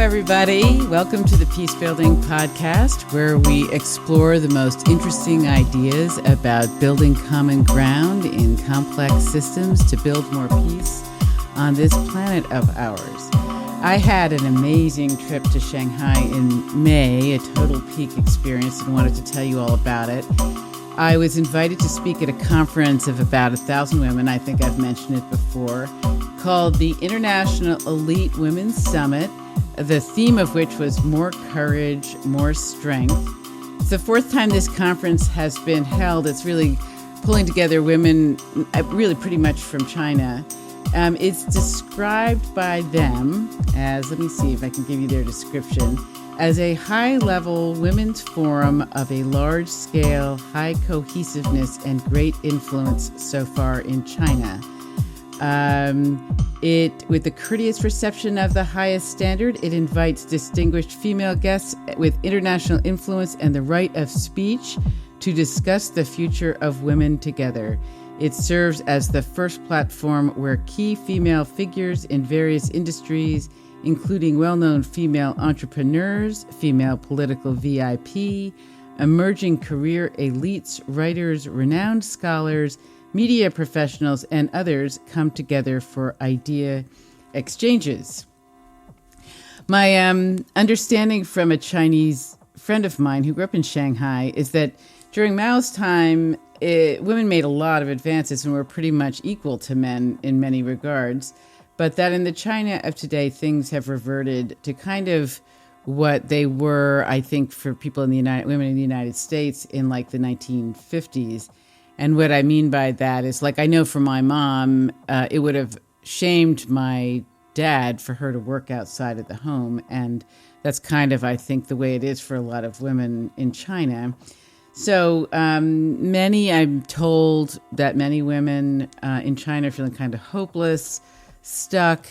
everybody. Welcome to the Peace Building Podcast, where we explore the most interesting ideas about building common ground in complex systems to build more peace on this planet of ours. I had an amazing trip to Shanghai in May, a total peak experience, and wanted to tell you all about it. I was invited to speak at a conference of about 1,000 women, I think I've mentioned it before, called the International Elite Women's Summit, the theme of which was more courage, more strength. It's the fourth time this conference has been held. It's really pulling together women, really pretty much from China. It's described by them as, let me see if I can give you their description, as a high-level women's forum of a large-scale, high cohesiveness and great influence so far in China. With the courteous reception of the highest standard, it invites distinguished female guests with international influence and the right of speech to discuss the future of women together. It serves as the first platform where key female figures in various industries, including well-known female entrepreneurs, female political VIP, emerging career elites, writers, renowned scholars, media professionals, and others come together for idea exchanges. My understanding from a Chinese friend of mine who grew up in Shanghai is that during Mao's time, women made a lot of advances and were pretty much equal to men in many regards, but that in the China of today, things have reverted to kind of what they were, I think, for people in women in the United States in like the 1950s. And what I mean by that is, like, I know for my mom, it would have shamed my dad for her to work outside of the home. And that's kind of, I think, the way it is for a lot of women in China. So I'm told that many women in China are feeling kind of hopeless, stuck,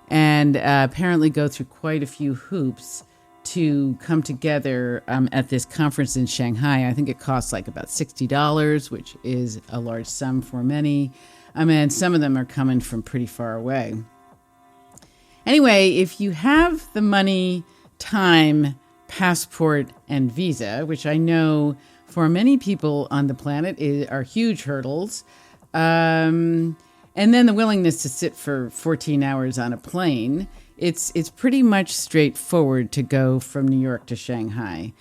and apparently go through quite a few hoops to come together at this conference in Shanghai. I think it costs like about $60, which is a large sum for many. And some of them are coming from pretty far away. Anyway, if you have the money, time, passport, and visa, which I know for many people on the planet are huge hurdles, and then the willingness to sit for 14 hours on a plane, it's pretty much straightforward to go from New York to Shanghai.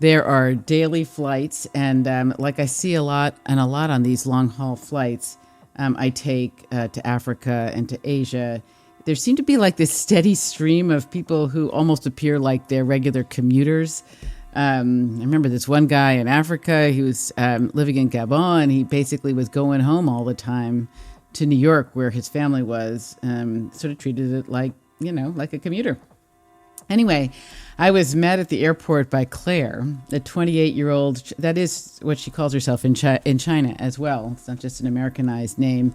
There are daily flights, and like I see a lot on these long-haul flights I take to Africa and to Asia, there seem to be like this steady stream of people who almost appear like they're regular commuters. I remember this one guy in Africa. He was living in Gabon, and he basically was going home all the time to New York, where his family was, sort of treated it like a commuter. Anyway, I was met at the airport by Claire, a 28-year-old, that is what she calls herself in China as well. It's not just an Americanized name.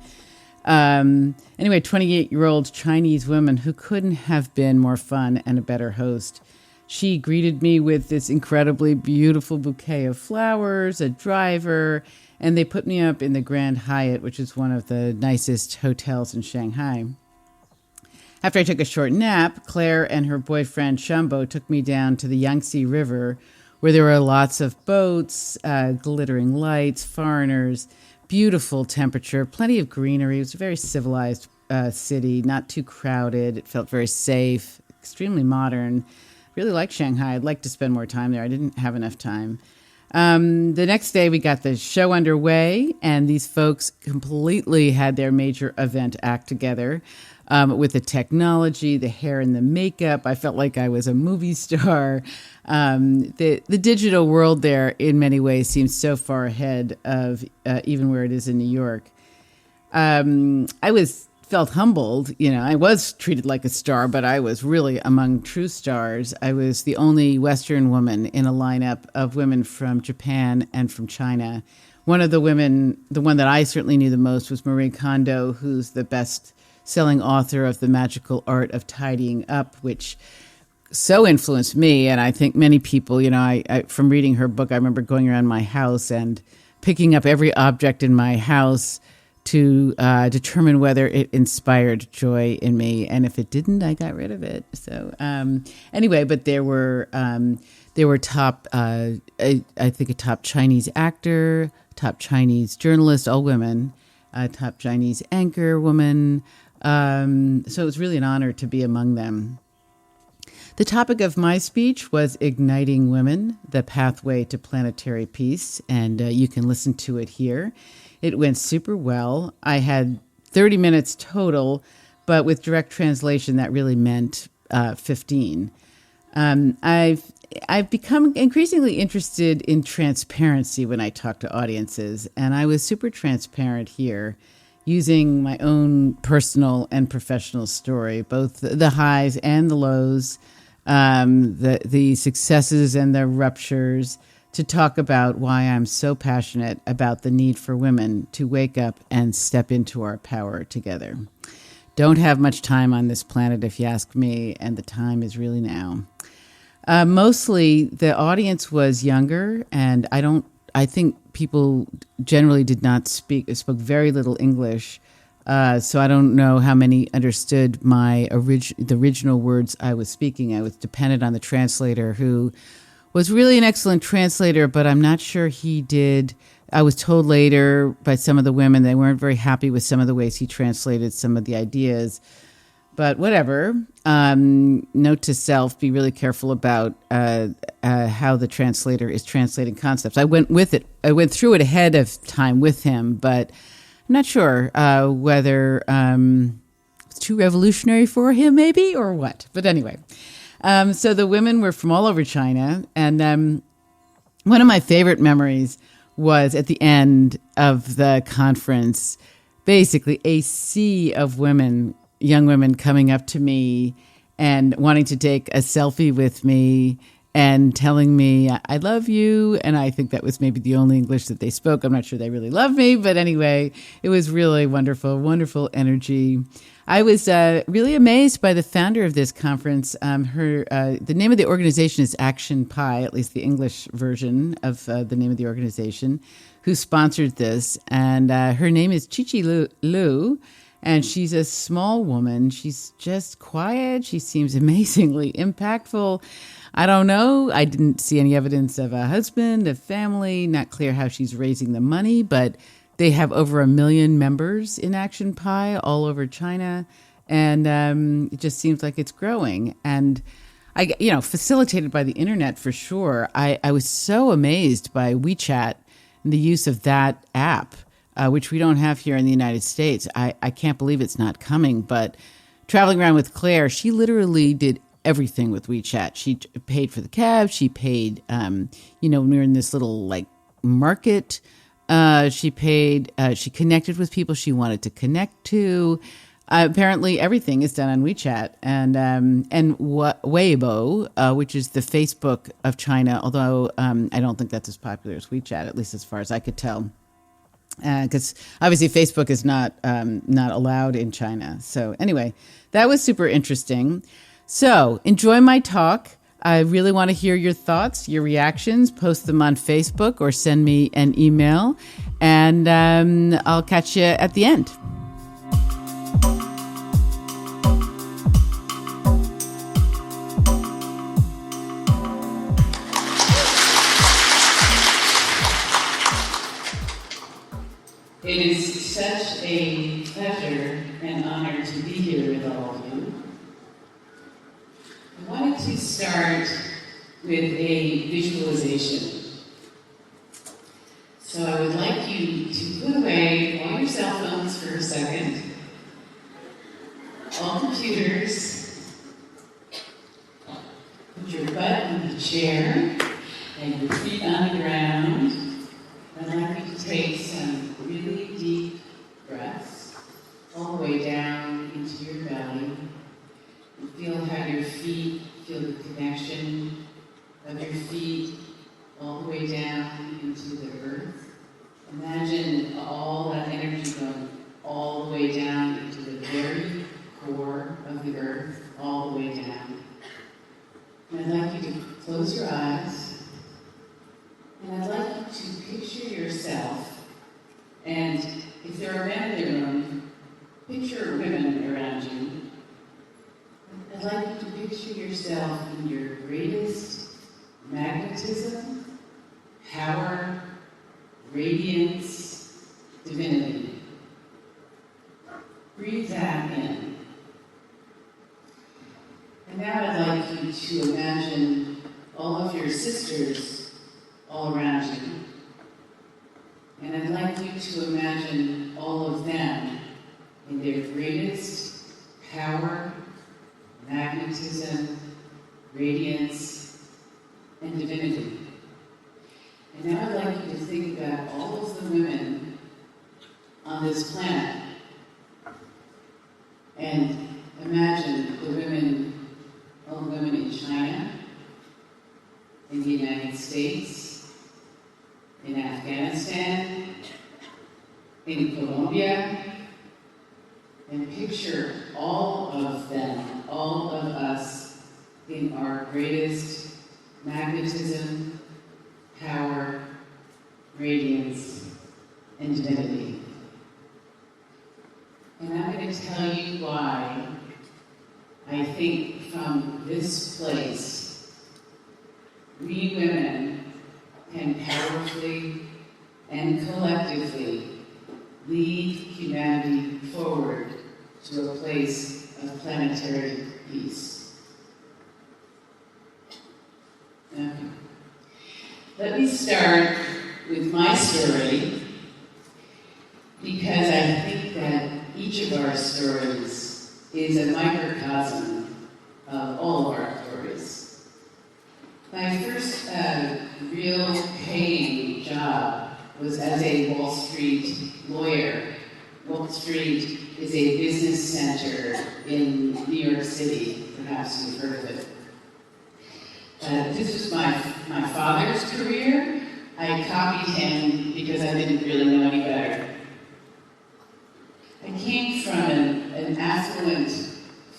Anyway, 28-year-old Chinese woman who couldn't have been more fun and a better host. She greeted me with this incredibly beautiful bouquet of flowers, a driver, and they put me up in the Grand Hyatt, which is one of the nicest hotels in Shanghai. After I took a short nap, Claire and her boyfriend Shambo took me down to the Yangtze River, where there were lots of boats, glittering lights, foreigners, beautiful temperature, plenty of greenery. It was a very civilized city, not too crowded. It felt very safe, extremely modern. Really like Shanghai. I'd like to spend more time there. I didn't have enough time. The next day, we got the show underway, and these folks completely had their major event act together with the technology, the hair, and the makeup. I felt like I was a movie star. The digital world there, in many ways, seems so far ahead of even where it is in New York. I felt humbled. I was treated like a star, but I was really among true stars. I was the only Western woman in a lineup of women from Japan and from China. One of the women, the one that I certainly knew the most, was Marie Kondo, who's the best-selling author of The Magical Art of Tidying Up, which so influenced me. And I think many people, I from reading her book, I remember going around my house and picking up every object in my house to determine whether it inspired joy in me, and if it didn't, I got rid of it. So anyway, but there were top, I think a top Chinese actor, top Chinese journalist, all women, top Chinese anchor woman. So it was really an honor to be among them. The topic of my speech was Igniting Women, the Pathway to Planetary Peace, and you can listen to it here. It went super well. I had 30 minutes total, but with direct translation, that really meant 15. I've become increasingly interested in transparency when I talk to audiences, and I was super transparent here, using my own personal and professional story, both the highs and the lows, the successes and the ruptures, to talk about why I'm so passionate about the need for women to wake up and step into our power together. Don't have much time on this planet, if you ask me, and the time is really now. Mostly the audience was younger, and I think people generally spoke very little English. So I don't know how many understood the original words I was speaking. I was dependent on the translator, who was really an excellent translator, but I'm not sure he did. I was told later by some of the women they weren't very happy with some of the ways he translated some of the ideas. But whatever. Note to self: be really careful about how the translator is translating concepts. I went with it. I went through it ahead of time with him, but I'm not sure whether it's too revolutionary for him, maybe, or what. But anyway, so the women were from all over China, and one of my favorite memories was at the end of the conference, basically a sea of women, young women, coming up to me and wanting to take a selfie with me and telling me, I love you. And I think that was maybe the only English that they spoke. I'm not sure they really love me, but anyway, it was really wonderful, wonderful energy. I was really amazed by the founder of this conference. The name of the organization is Action Pi, at least the English version of the name of the organization, who sponsored this. And her name is Chichi Lu. And she's a small woman. She's just quiet. She seems amazingly impactful. I don't know. I didn't see any evidence of a husband, a family. Not clear how she's raising the money, but they have over 1 million members in Action Pi all over China. And it just seems like it's growing. And facilitated by the internet for sure. I was so amazed by WeChat and the use of that app, which we don't have here in the United States. I can't believe it's not coming, but traveling around with Claire, she literally did everything with WeChat. She paid for the cab. She paid, when we were in this little market, she connected with people she wanted to connect to. Apparently everything is done on WeChat and Weibo, which is the Facebook of China, although I don't think that's as popular as WeChat, at least as far as I could tell. Because obviously Facebook is not allowed in China. So anyway, that was super interesting. So enjoy my talk. I really want to hear your thoughts, your reactions. Post them on Facebook or send me an email. And I'll catch you at the end. It is such a pleasure and honor to be here with all of you. I wanted to start with a visualization. So I would like you to put away all your cell phones for a second, all computers, put your butt in the chair and your feet on the ground. I'd like you to take some really deep breaths all the way down into your belly. And feel how your feet, feel the connection of your feet all the way down into the earth. Imagine all that energy going all the way down into the very core of the earth, all the way down. And I'd like you to close your eyes. And I'd like you to picture yourself and if there are men in the room, picture women around you. I'd like you to picture yourself in your greatest magnetism, power, radiance, divinity. Breathe that in. And now I'd like you to imagine all of your sisters all around you. And I'd like you to imagine all of them in their greatest power, magnetism, radiance, and divinity. And now I'd like you to think about all of the women on this planet. And imagine the women, all the women in China, in the United States, in Afghanistan, in Colombia, and picture all of them, all of us, in our greatest magnetism, power, radiance, and divinity. And I'm going to tell you why I think from this place, we women can powerfully and collectively lead humanity forward to a place of planetary peace. Okay. Let me start with my story, because I think that each of our stories is a microcosm of all of our stories. My first real paying job was as a Wall Street lawyer. Wall Street is a business center in New York City. Perhaps you've heard of it. This was my father's career. I copied him because I didn't really know any better. I came from an affluent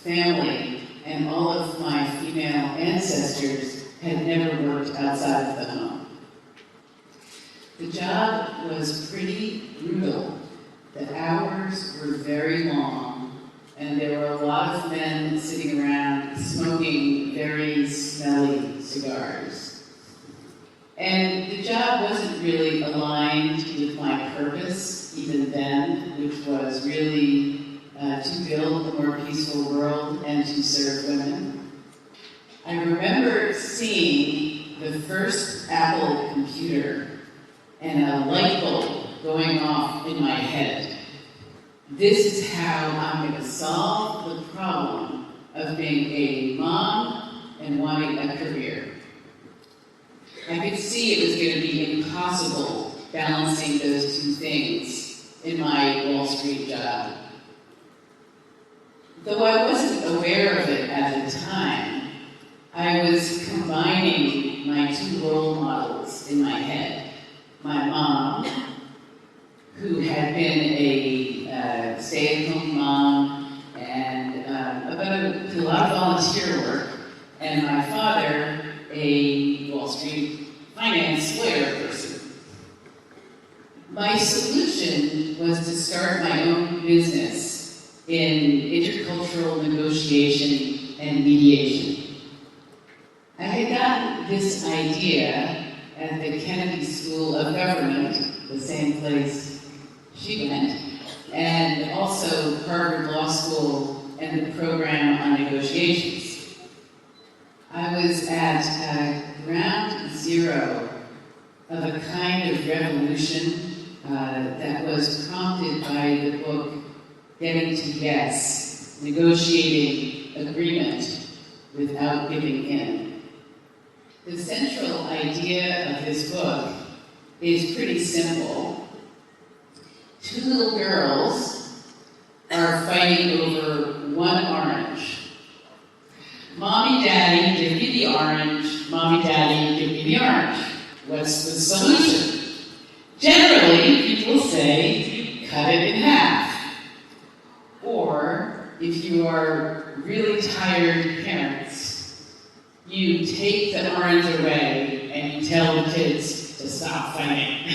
family, and all of my female ancestors had never worked outside of the home. The job was pretty brutal. The hours were very long, and there were a lot of men sitting around smoking very smelly cigars. And the job wasn't really aligned with my purpose, even then, which was really to build a more peaceful world and to serve women. I remember seeing the first Apple computer and a light bulb going off in my head. This is how I'm going to solve the problem of being a mom and wanting a career. I could see it was going to be impossible balancing those two things in my Wall Street job. Though I wasn't aware of it at the time, I was combining my two role models in my head. My mom, who had been a stay-at-home mom and did a lot of volunteer work, and my father, a Wall Street finance lawyer person. My solution was to start my own business in intercultural negotiation and mediation. I had gotten this idea at the Kennedy School of Government, the same place she went, and also Harvard Law School and the program on negotiations. I was at ground zero of a kind of revolution that was prompted by the book Getting to Yes, Negotiating Agreement Without Giving In. The central idea of this book is pretty simple. Two little girls are fighting over one orange. Mommy, Daddy, give me the orange. Mommy, Daddy, give me the orange. What's the solution? Generally, people say, cut it in half. Or, if you are really tired parents, you take the orange away and you tell the kids to stop fighting.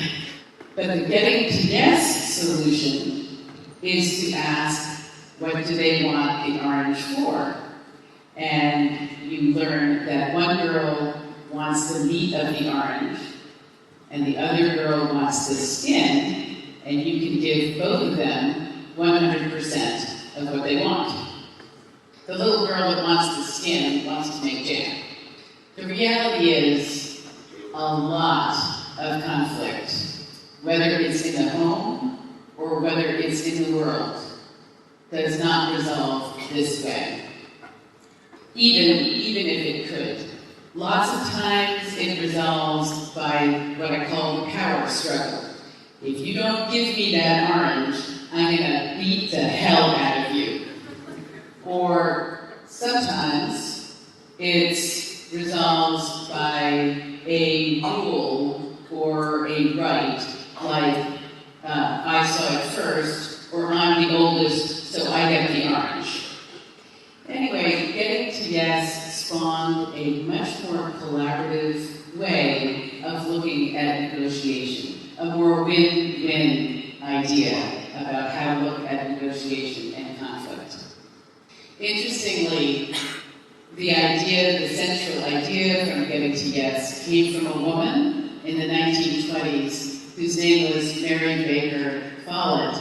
But the getting to yes solution is to ask, what do they want the orange for? And you learn that one girl wants the meat of the orange, and the other girl wants the skin, and you can give both of them 100% of what they want. The little girl that wants the skin wants to make jam. The reality is a lot of conflict, whether it's in the home or whether it's in the world, does not resolve this way. Even if it could. Lots of times it resolves by what I call the power struggle. If you don't give me that orange, I'm going to beat the hell out of you. Or sometimes it's resolved by a rule or a right, like I saw it first, or I'm the oldest, so I get the orange. Anyway, getting to yes spawned a much more collaborative way of looking at negotiation, a more win-win idea about how to look at negotiation and conflict. Interestingly, the central idea from getting to yes came from a woman in the 1920s whose name was Mary Baker Follett,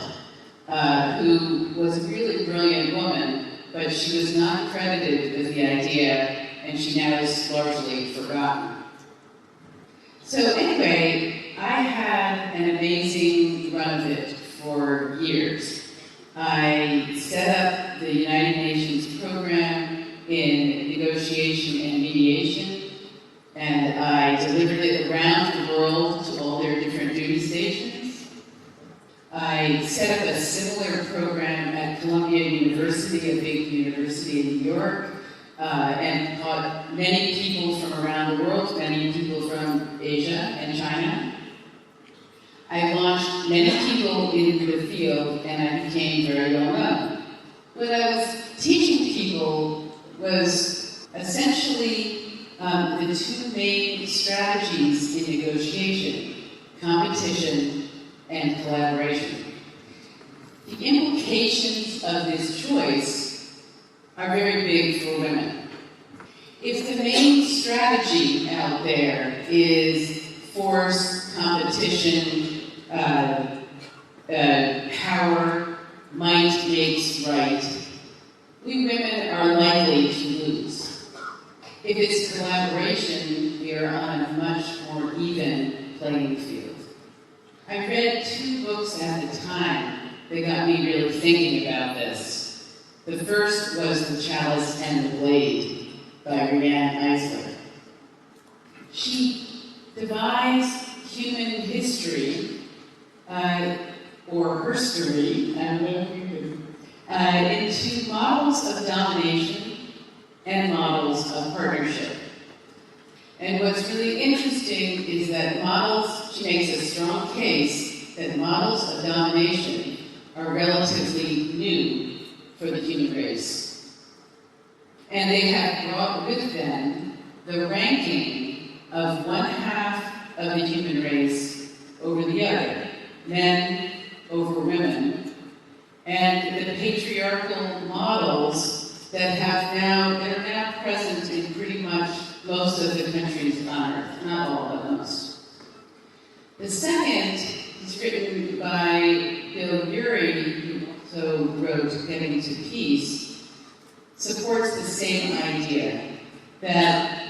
who was a really brilliant woman, but she was not credited with the idea, and she now is largely forgotten. So anyway, I had an amazing run of it for years. I set up the United Nations program in negotiation and mediation, and I delivered it around the world to all their different duty stations. I set up a similar program at Columbia University, a big university in New York, and taught many people from around the world, many people from Asia and China. I launched many people into the field, and I became very well known. What I was teaching people was essentially the two main strategies in negotiation: competition and collaboration. The implications of this choice are very big for women. If the main strategy out there is force, competition, power, might makes right, we women are likely to lose. If it's collaboration, we are on a much more even playing field. I read two books at the time that got me really thinking about this. The first was The Chalice and the Blade by Riane Eisler. She divides human history, or herstory, into models of domination and models of partnership. And what's really interesting is that she makes a strong case that models of domination are relatively new for the human race. And they have brought with them the ranking of one half of the human race over the other, men over women, and the patriarchal models that are now present in pretty much most of the countries on Earth, not all, but most. The second is written by Bill Urey, who also wrote Getting to Peace, supports the same idea that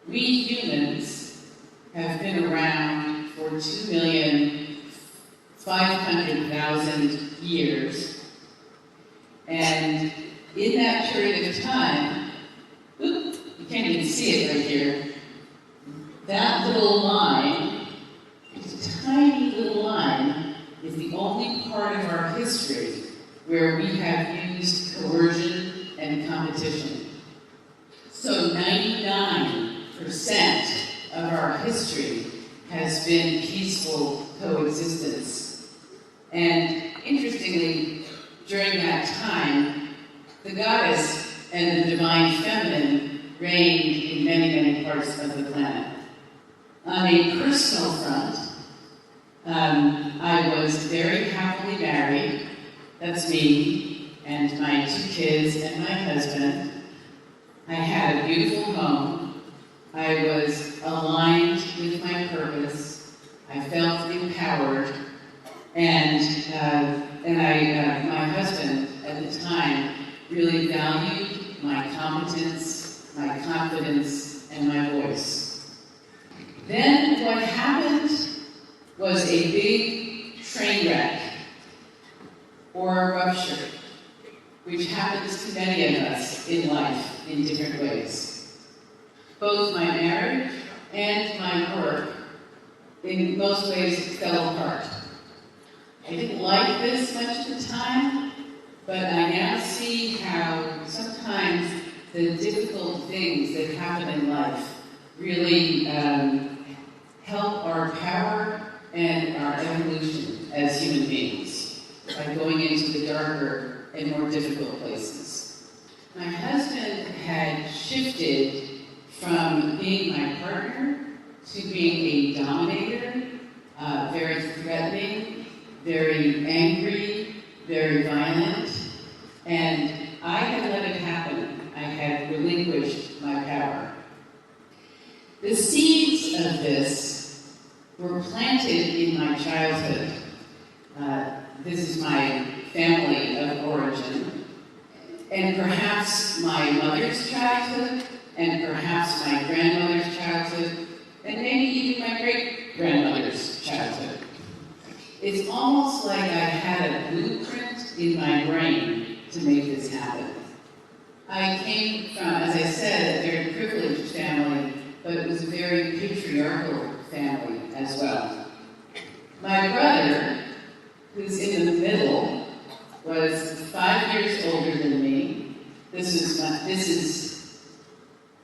we humans have been around for 2,500,000 years, and in that period of time, you can't even see it right here, that little line, it's a tiny little line, is the only part of our history where we have used coercion and competition. So 99% of our history has been peaceful coexistence. And interestingly, during that time, the goddess and the divine feminine reigned in many, many parts of the planet. On a personal front, I was very happily married. That's me and my 2 kids and my husband. I had a beautiful home. I was aligned with my purpose. I felt empowered. And my husband at the time really valued my competence, my confidence, and my voice. Then what happened was a big train wreck or a rupture, which happens to many of us in life in different ways. Both my marriage and my work, in most ways, fell apart. I didn't like this much at the time, but I now see how sometimes the difficult things that happen in life really help our power and our evolution as human beings by going into the darker and more difficult places. My husband had shifted from being my partner to being a dominator, very threatening, very angry, very violent, and I had let it happen. I had relinquished my power. The seeds of this were planted in my childhood. This is my family of origin, and perhaps my mother's childhood, and perhaps my grandmother's childhood, and maybe even my great-grandmother's childhood. It's almost like I had a blueprint in my brain to make this happen. I came from, as I said, a very privileged family, but it was a very patriarchal family as well. My brother, who's in the middle, was 5 years older than me. This is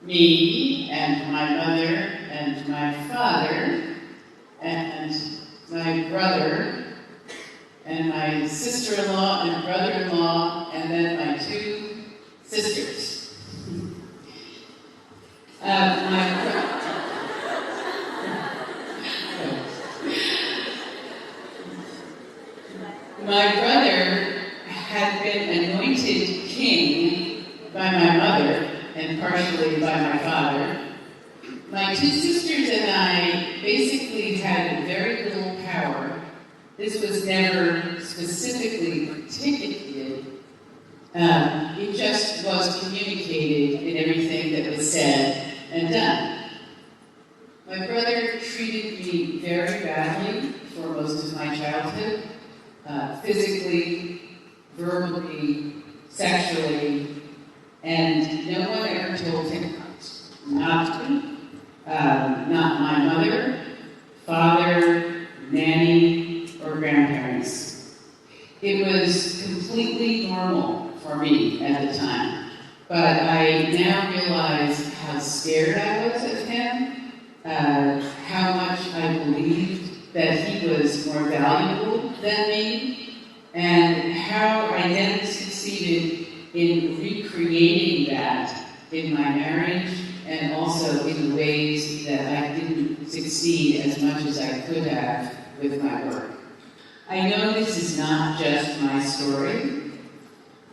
me and my mother and my father and my brother and my sister-in-law and brother-in-law, and then my 2 sisters. My brother had been anointed king by my mother and partially by my father. My 2 sisters and I basically had very little power. This was never specifically articulated. It just was communicated in everything that was said and done. My brother treated me very badly for most of my childhood, physically, verbally, sexually, and no one ever told him not to. Not my mother, father, nanny, or grandparents. It was completely normal for me at the time, but I now realize how scared I was of him, how much I believed that he was more valuable than me, and how I then succeeded in recreating that in my marriage and also in the ways that I didn't succeed as much as I could have with my work. I know this is not just my story.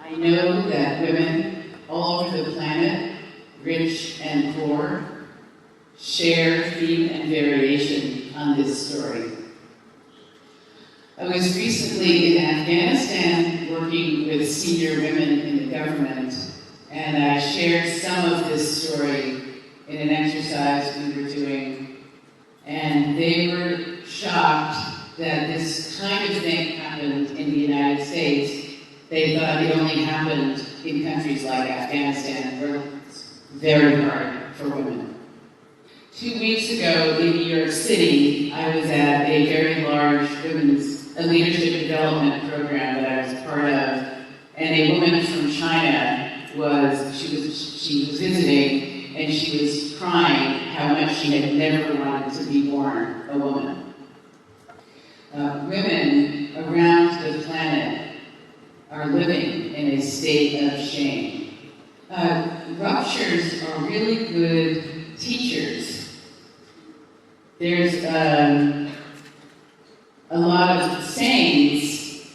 I know that women all over the planet, rich and poor, share theme and variation on this story. I was recently in Afghanistan working with senior women in the government, and I shared some of this story in an exercise we were doing, and they were shocked that this kind of thing happened in the United States. They thought it only happened in countries like Afghanistan, where it's very hard for women. 2 weeks ago in New York City, I was at a very large women's leadership development program that I was part of, and a woman from China she was visiting, and she was crying how much she had never wanted to be born a woman. Women around the planet are living in a state of shame. Ruptures are really good teachers. There's a lot of sayings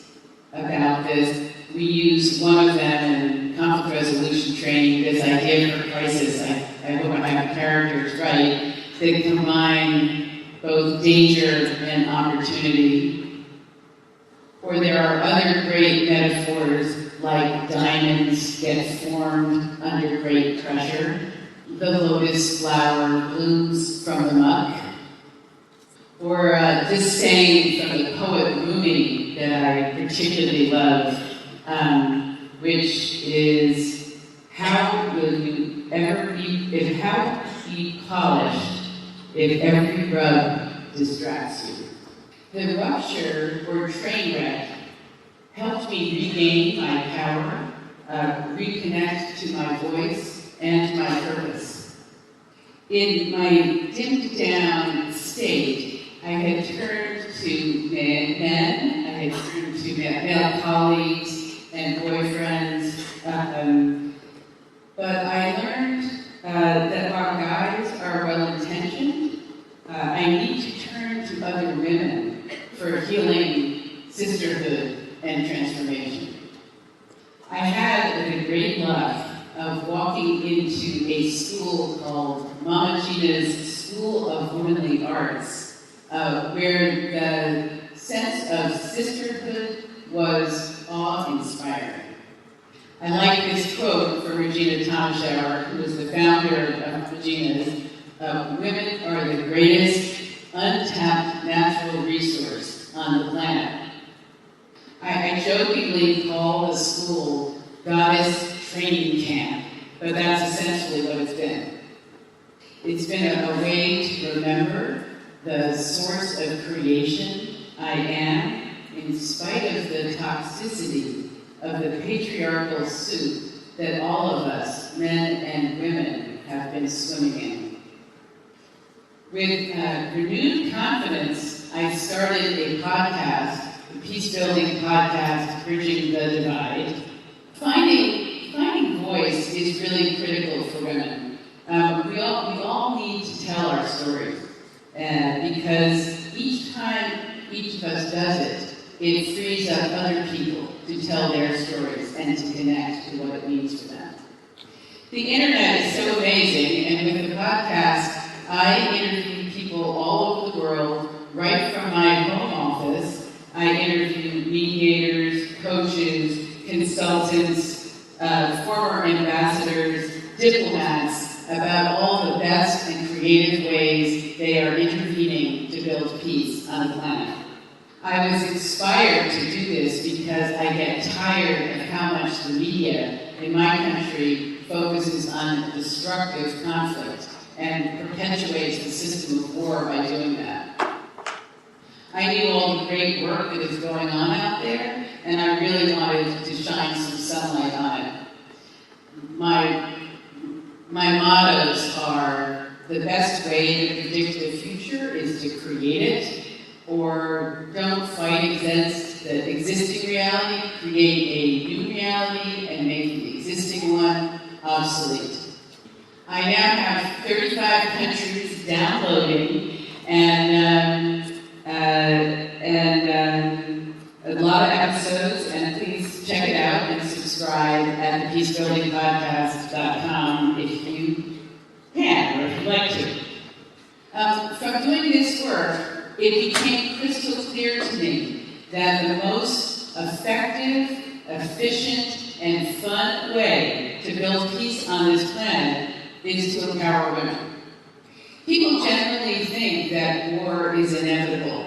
about this. We use one of them in conflict resolution training, this idea for crisis. I hope I have the characters right, that combine both danger and opportunity. Or there are other great metaphors like diamonds get formed under great pressure, the lotus flower blooms from the muck, or this saying from the poet Rumi that I particularly love, which is, how be polished if every rub distracts you? The rupture or train wreck helped me regain my power, reconnect to my voice and to my purpose. In my dimmed down state, I had turned to men, I had turned to male colleagues and boyfriends, but I learned that while guys are well-intentioned, I need to turn to other women for healing, sisterhood, and transformation. I had the great luck of walking into a school called Mama Gina's School of Womanly Arts, where the sense of sisterhood was awe-inspiring. I like this quote from Regina Thomashauer, who was the founder of Regina's, women are the greatest untapped natural resource on the planet. I jokingly call the school Goddess Training Camp, but that's essentially what it's been. It's been a way to remember the source of creation I am, in spite of the toxicity of the patriarchal soup that all of us, men and women, have been swimming in. With renewed confidence, I started a podcast, the peace-building podcast, Bridging the Divide. Finding voice is really critical for women. We all need to tell our stories, because each time each of us does it, it frees up other people to tell their stories and to connect to what it means for them. The internet is so amazing, and with the podcast, I interview people all over the world, right from my home office. I interview mediators, coaches, consultants, former ambassadors, diplomats, about all the best and creative ways they are intervening to build peace on the planet. I was inspired to do this because I get tired of how much the media in my country focuses on destructive conflict and perpetuates the system of war by doing that. I knew all the great work that is going on out there, and I really wanted to shine some sunlight on it. My mottos are, the best way to predict the future is to create it, or don't fight against the existing reality, create a new reality and make the existing one obsolete. I now have 35 countries downloading and a lot of episodes, and please check it out and subscribe at thepeacebuildingpodcast.com if you can, or if you'd like to. From doing this work, it became crystal clear to me that the most effective, efficient, and fun way to build peace on this planet is to empower women. People generally think that war is inevitable.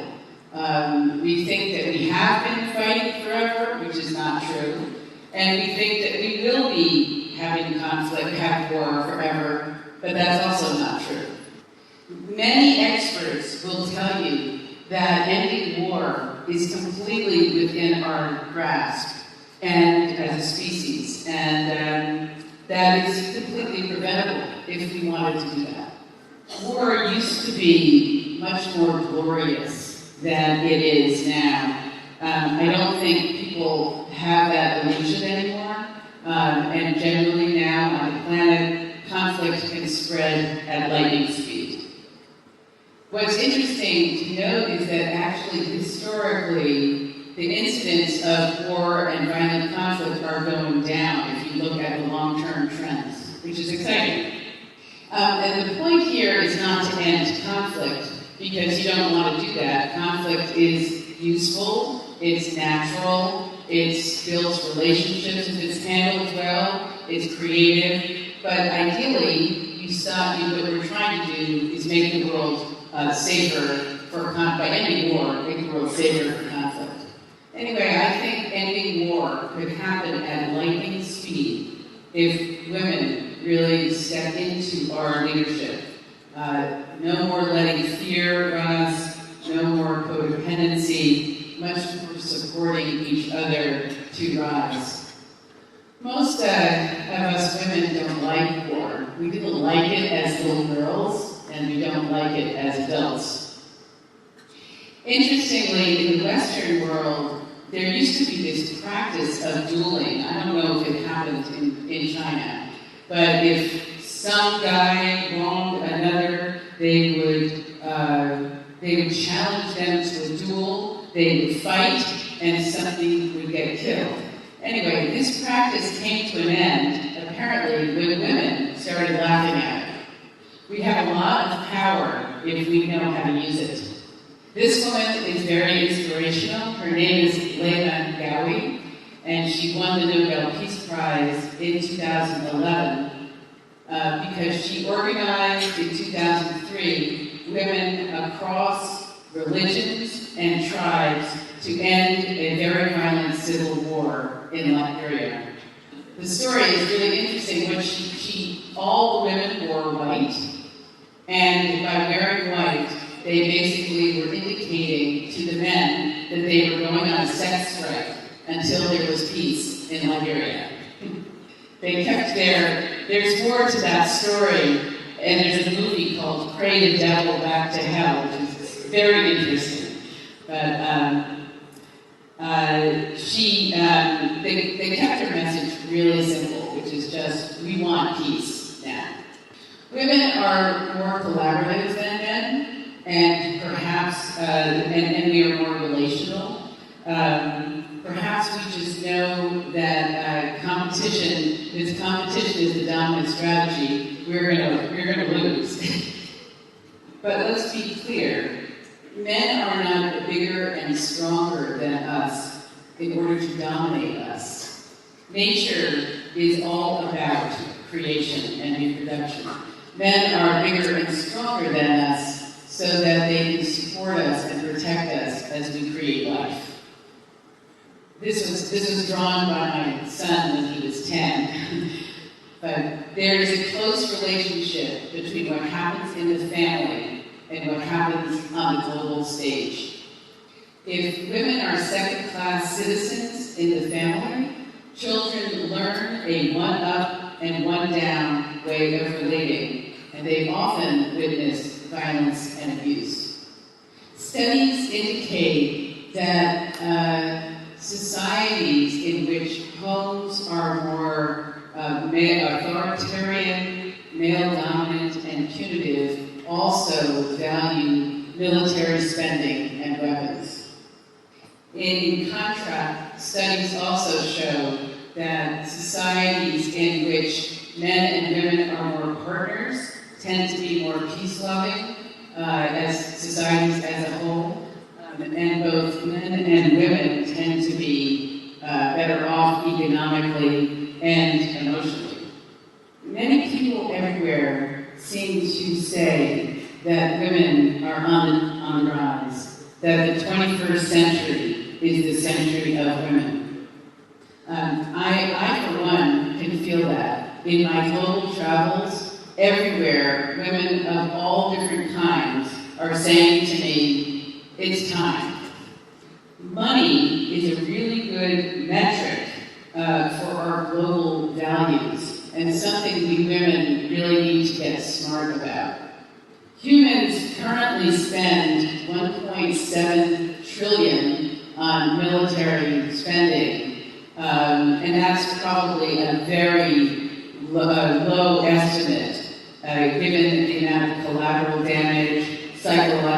We think that we have been fighting forever, which is not true. And we think that we will be having conflict, have war forever, but that's also not true. Many experts will tell you that ending war is completely within our grasp and as a species, and that is completely preventable if we wanted to do that. War used to be much more glorious than it is now. I don't think people have that illusion anymore, and generally now on the planet, conflict can spread at lightning speed. What's interesting to note is that actually historically, the incidence of war and violent conflict are going down if you look at the long-term trends, which is exciting. And the point here is not to end conflict, because you don't want to do that. Conflict is useful, it's natural, it builds relationships if it's handled well, it's creative, but ideally, what we're trying to do is make the world safer by ending war, make the world safer for conflict. Anyway, I think ending war could happen at lightning speed if women really step into our leadership. No more letting fear run us, no more codependency, much more supporting each other to rise. Most of us women don't like war. We didn't like it as little girls, and we don't like it as adults. Interestingly, in the Western world, there used to be this practice of dueling. I don't know if it happened in China, but if some guy wronged another, they would challenge them to a duel, they would fight, and somebody would get killed. Anyway, this practice came to an end, apparently, when women started laughing at it. We have a lot of power if we know how to use it. This woman is very inspirational. Her name is Coleman, and she won the Nobel Peace Prize in 2011 because she organized in 2003 women across religions and tribes to end a very violent civil war in Liberia. The story is really interesting. All the women wore white, and by wearing white, they basically were indicating to the men that they were going on a sex strike until there was peace in Liberia. They kept there's more to that story, and there's a movie called Pray the Devil Back to Hell, which is very interesting. But they kept her message really simple, which is just, we want peace now. Women are more collaborative than men, and perhaps, and we are more relational. Perhaps we just know that if competition is the dominant strategy, we're gonna lose. But let's be clear, men are not bigger and stronger than us in order to dominate us. Nature is all about creation and reproduction. Men are bigger and stronger than us so that they can support us and protect us as we create life. This was drawn by my son when he was 10. But there is a close relationship between what happens in the family and what happens on the global stage. If women are second-class citizens in the family, children learn a one-up and one-down way of relating, and they often witness violence and abuse. Studies indicate that societies in which homes are more authoritarian, male-dominant, and punitive also value military spending and weapons. In contrast, studies also show that societies in which men and women are more partners tend to be more peace-loving as societies as a whole, and both men and women tend to be better off economically and emotionally. Many people everywhere seem to say that women are on the rise, that the 21st century is the century of women. I, for one, can feel that. In my global travels, everywhere, women of all different kinds are saying to me, it's time. Money is a really good metric for our global values, and something we women really need to get smart about. Humans currently spend $1.7 trillion on military spending, and that's probably a very low estimate, given the amount of collateral damage, psychological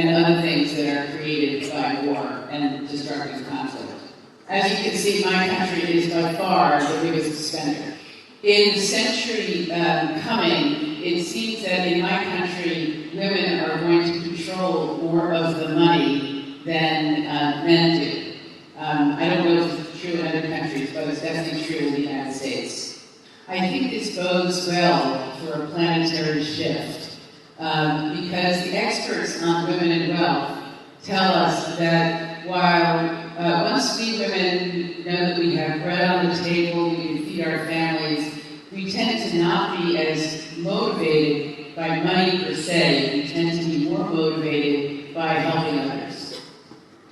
and other things that are created by war and destructive conflict. As you can see, my country is by far the biggest spender. In the century coming, it seems that in my country, women are going to control more of the money than men do. I don't know if it's true in other countries, but it's definitely true in the United States. I think this bodes well for a planetary shift, because the experts on women and wealth tell us that while once we women know that we have bread on the table, we can feed our families, we tend to not be as motivated by money per se. We tend to be more motivated by helping others.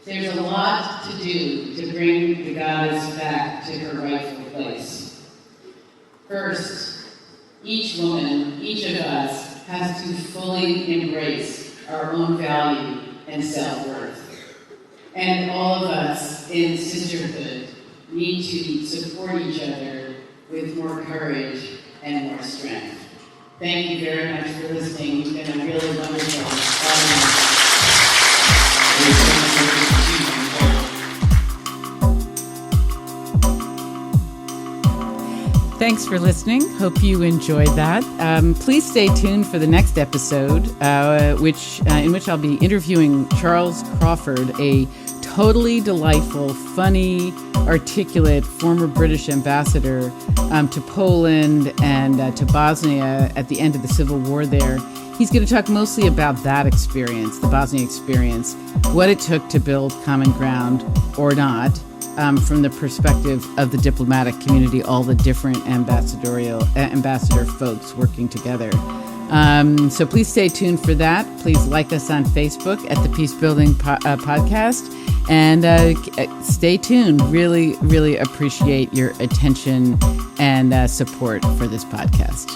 There's a lot to do to bring the goddess back to her rightful place. First, each woman, each of us, has to fully embrace our own value and self-worth. And all of us in sisterhood need to support each other with more courage and more strength. Thank you very much for listening. You've been a really wonderful audience. Thanks for listening. Hope you enjoyed that. Please stay tuned for the next episode, in which I'll be interviewing Charles Crawford, a totally delightful, funny, articulate former British ambassador to Poland and to Bosnia at the end of the Civil War there. He's going to talk mostly about that experience, the Bosnia experience, what it took to build common ground or not, from the perspective of the diplomatic community, all the different ambassador folks working together. So please stay tuned for that. Please like us on Facebook at the Peace Building Podcast, and stay tuned. Really, really appreciate your attention and support for this podcast.